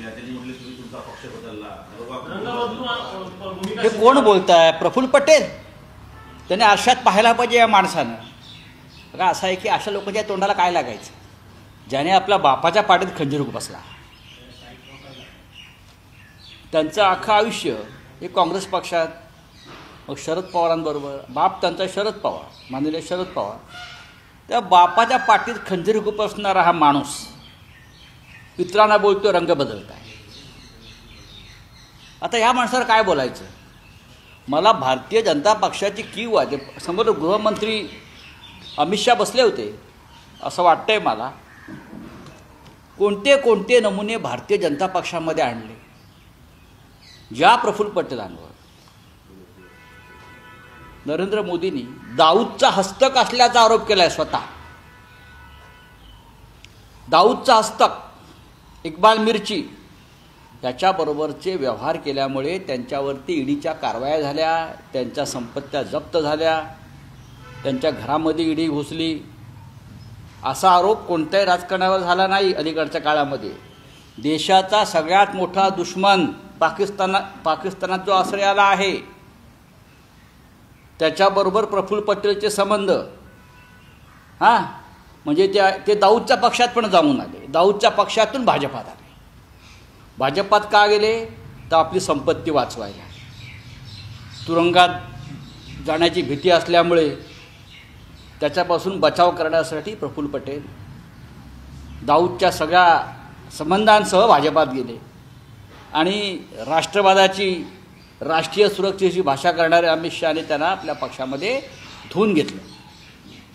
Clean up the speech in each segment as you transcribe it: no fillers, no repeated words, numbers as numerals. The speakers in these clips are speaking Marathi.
केल्या, त्यांनी म्हटले तुम्ही तुमचा पक्ष बदलला. हे कोण बोलताय? प्रफुल्ल पटेल. त्याने आरशात पाहायला पाहिजे या माणसानं. बघा असं आहे की अशा लोकांच्या तोंडाला काय लागायचं, ज्याने आपल्या बापाच्या पाठीत खंजीर बसला. त्यांचं अख्खं आयुष्य हे काँग्रेस पक्षात, मग शरद पवारांबरोबर, बाप त्यांचा शरद पवार, माननीय शरद पवार, त्या बापाच्या पाठीत खंजीर खुपसणारा हा माणूस पित्रांना बोलतो रंग बदलताय. आता ह्या माणसाला काय बोलायचं? मला भारतीय जनता पक्षाची कीव आहे. समोर गृहमंत्री अमित शहा बसले होते असं वाटतंय मला. कोणते कोणते नमुने भारतीय जनता पक्षामध्ये आणले. ज्या प्रफुल्ल पटेलांवर नरेंद्र मोदींनी दाऊदचा हस्तक असल्याचा आरोप केलाय. स्वतः दाऊदचा हस्तक, इक्बाल मिर्ची त्याच्याबरोबरचे व्यवहार केल्यामुळे त्यांच्यावरती ईडीच्या कारवाया झाल्या, त्यांच्या संपत्त्या जप्त झाल्या, त्यांच्या घरामध्ये ईडी घुसली. असा आरोप कोणत्याही राजकारणावर झाला नाही अलीकडच्या काळामध्ये. देशाचा सगळ्यात मोठा दुश्मन पाकिस्तानात जो आश्रयाला आहे त्याच्याबरोबर प्रफुल्ल पटेलचे संबंध, म्हणजे ते दाऊदच्या पक्षात पण जाऊन आले. दाऊदच्या पक्षातून भाजपात आले. भाजपात का गेले? तर आपली संपत्ती वाचवायला. तुरुंगात जाण्याची भीती असल्यामुळे त्याच्यापासून बचाव करण्यासाठी प्रफुल्ल पटेल दाऊदच्या सगळ्या संबंधांसह भाजपात गेले आणि राष्ट्रवादाची, राष्ट्रीय सुरक्षेची भाषा करणारे अमित शहाने त्यांना आपल्या पक्षामध्ये धुवून घेतलं.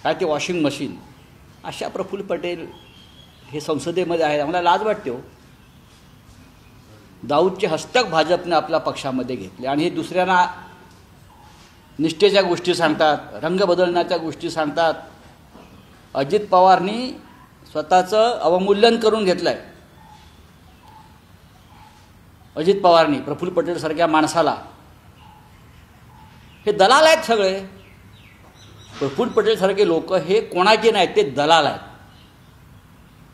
काय ते वॉशिंग मशीन. अशा प्रफुल्ल पटेल हे संसदेमध्ये आहे. आम्हाला लाज वाटते हो. दाऊदचे हस्तक भाजपने आपल्या पक्षामध्ये घेतले आणि हे दुसऱ्यांना निष्ठेच्या गोष्टी सांगतात, रंग बदलण्याच्या गोष्टी सांगतात. अजित पवारनी स्वतःचं अवमूल्यन करून घेतलं आहे. अजित पवारनी प्रफुल्ल पटेलसारख्या माणसाला, हे दलाल आहेत सगळे. प्रफुल्ल पटेलसारखे लोक हे कोणाचे नाहीत, ते दलाल आहेत.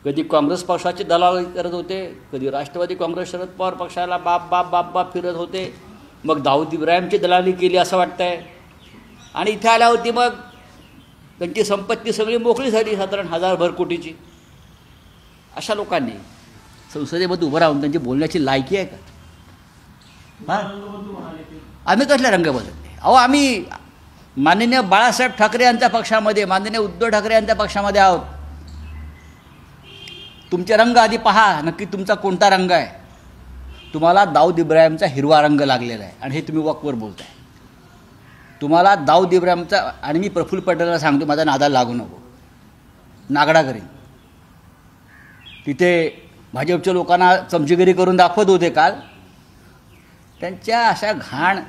कधी काँग्रेस पक्षाचे दलाल करत होते, कधी राष्ट्रवादी काँग्रेस शरद पवार पक्षाला बाप बाप बाप बाप फिरत होते. मग दाऊद इब्राहिमची दलाली केली असं वाटतंय. आणि इथे आल्या होती मग त्यांची संपत्ती सगळी मोकळी झाली, साधारण 1000 कोटीची. अशा लोकांनी संसदेमध्ये उभं राहून त्यांची बोलण्याची लायकी आहे का? आम्ही कसल्या रंग बदलले? अहो आम्ही माननीय बाळासाहेब ठाकरे यांच्या पक्षामध्ये, माननीय उद्धव ठाकरे यांच्या पक्षामध्ये आहोत. तुमचे रंग आधी पहा नक्की तुमचा कोणता रंग आहे. तुम्हाला दाऊद इब्राहिमचा हिरवा रंग लागलेला आहे आणि हे तुम्ही वकवर बोलताय. तुम्हाला दाऊद इब्राहिमचा, आणि मी प्रफुल्ल पटेलला सांगतो माझा नादाला लागू नको, नागडा करीन. तिथे भाजपच्या लोकांना चमचेगिरी करून दाखवत होते काल. त्यांच्या अशा घाण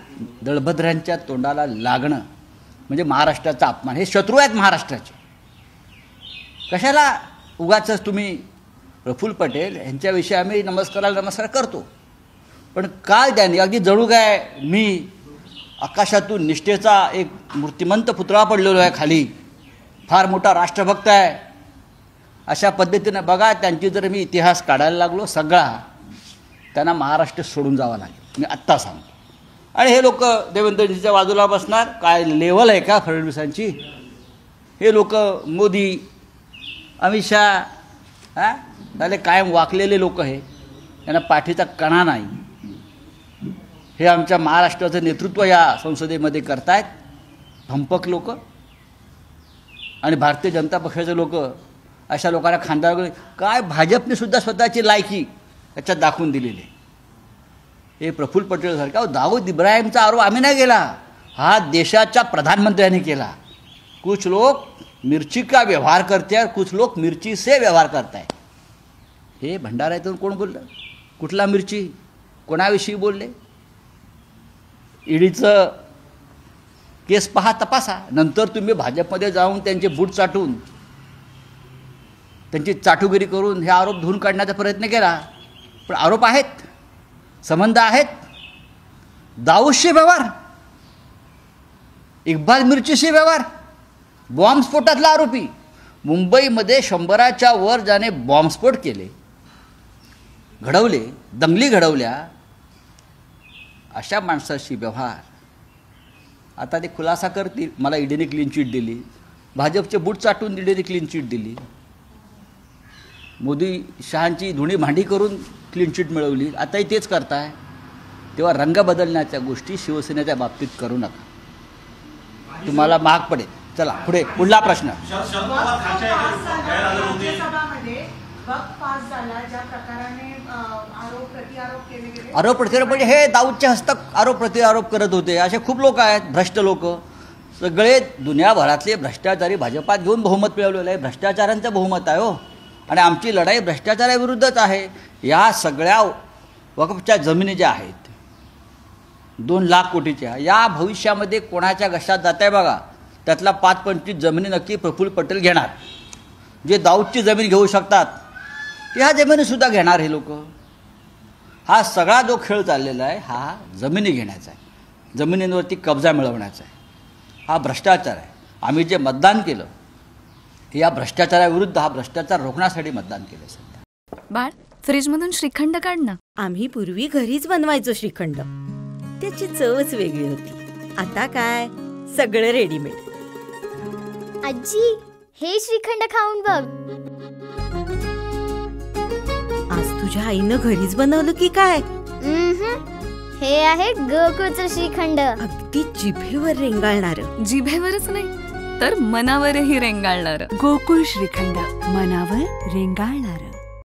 दळभद्रांच्या तोंडाला लागणं म्हणजे महाराष्ट्राचा अपमान. हे शत्रू आहेत महाराष्ट्राचे. कशाला उगाच तुम्ही प्रफुल्ल पटेल यांच्याविषयी आम्ही नमस्कार करतो, पण काल त्यांनी अगदी जणू काय मी आकाशातून निष्ठेचा एक मूर्तिमंत पुतळा पडलेलो आहे खाली, फार मोठा राष्ट्रभक्त आहे अशा पद्धतीनं. बघा त्यांची जर मी इतिहास काढायला लागलो सगळा, त्यांना महाराष्ट्र सोडून जावं लागेल, मी आत्ता सांगतो. आणि हे लोक देवेंद्रजीच्या बाजूला बसणार. काय लेवल आहे का फडणवीसांची? हे लोक मोदी, अमित शहा झाले कायम वाकलेले लोक. हे त्यांना पाठीचा कणा नाही. हे आमच्या महाराष्ट्राचं नेतृत्व या संसदेमध्ये करतायत धंपक लोक. आणि भारतीय जनता पक्षाचे लोक अशा लोकांना खांद्यावर काय भाजपने सुद्धा स्वतःची लायकी त्याच्यात दाखवून दिलेली. हे प्रफुल्ल पटेलसारखा दाऊद इब्राहिमचा आरोप आम्ही नाही केला, हा देशाच्या प्रधानमंत्र्यांनी केला. कुछ लोग मिर्ची का व्यवहार करते हैं, कुछ लोग मिर्ची से व्यवहार करता है. हे भंडाऱ्यातून कोण बोललं? कुठला मिर्ची? कोणाविषयी बोलले? ईडीचं केस पहा, तपासा. नंतर तुम्ही भाजपमध्ये जाऊन त्यांचे बूट चाटून, त्यांची चाटुगिरी करून हे आरोप धुवून काढण्याचा प्रयत्न केला. पण आरोप आहेत, संबंध आहेत. दाऊदशी व्यवहार, इक्बाल मिर्चीशी व्यवहार, बॉम्बस्फोटातला आरोपी. मुंबईमध्ये 100च्या वर ज्याने बॉम्बस्फोट केले, घडवले, दंगली घडवल्या, अशा माणसाशी व्यवहार. आता ते खुलासा करतील, मला ईडीने क्लीन चिट दिली, भाजपचे बूट चाटून ईडीने क्लीन चिट दिली, मोदी शहांची धुणी भांडी करून क्लीन चिट मिळवली, आताही तेच करताय. तेव्हा रंग बदलण्याच्या गोष्टी शिवसेनेच्या बाबतीत करू नका, तुम्हाला महाग पडेल. चला पुढे, पुढला प्रश्न. शरद पवार खालच्या याच्यात बाहेर आले होते. राज्यसभामध्ये वक्फ पास झाला, ज्या प्रकाराने आरोप प्रतिआरोप केले गेले. आरोप प्रतिआरोप म्हणजे हे दाऊदचे हस्तक आरोप प्रतिआरोप करत होते. असे खूप लोक आहेत, भ्रष्ट लोक, सगळे दुनियाभरातले भ्रष्टाचारी भाजपात घेऊन बहुमत मिळवलेलं आहे. भ्रष्टाचारांचं बहुमत आहे हो, आणि आमची लढाई भ्रष्टाचाराविरुद्धच आहे. या सगळ्या वक्फच्या जमिनी ज्या आहेत 2 लाख कोटीच्या, या भविष्यामध्ये कोणाच्या घशात जात आहे बघा, त्यातला 5-25 जमिनी नक्की प्रफुल्ल पटेल घेणार. जे दाऊदची जमीन घेऊ शकतात ह्या जमिनीसुद्धा घेणार हे लोक. हा सगळा जो खेळ चाललेला आहे हा जमिनी घेण्याचा आहे, जमिनींवरती कब्जा मिळवण्याचा आहे. हा भ्रष्टाचार आहे. आम्ही जे मतदान केलं या भ्रष्टाचाराविरुद्ध, हा भ्रष्टाचार रोखण्यासाठी मतदान केलं. सध्या बाळ, फ्रीजमधून श्रीखंड काढ ना. आम्ही पूर्वी घरीच बनवायचो श्रीखंड, त्याची चवच वेगळी होती. आता काय सगळं रेडीमेड. आजी, हे श्रीखंड खाऊन बघ. आज तुझ्या आईनं घरीच बनवलं की काय? हे आहे गोकुळचं श्रीखंड. अगदी जिभेवर रेंगाळणार. जिभेवरच नाही तर मनावरही रेंगाळणार. गोकुळ श्रीखंड, मनावर रेंगाळणार.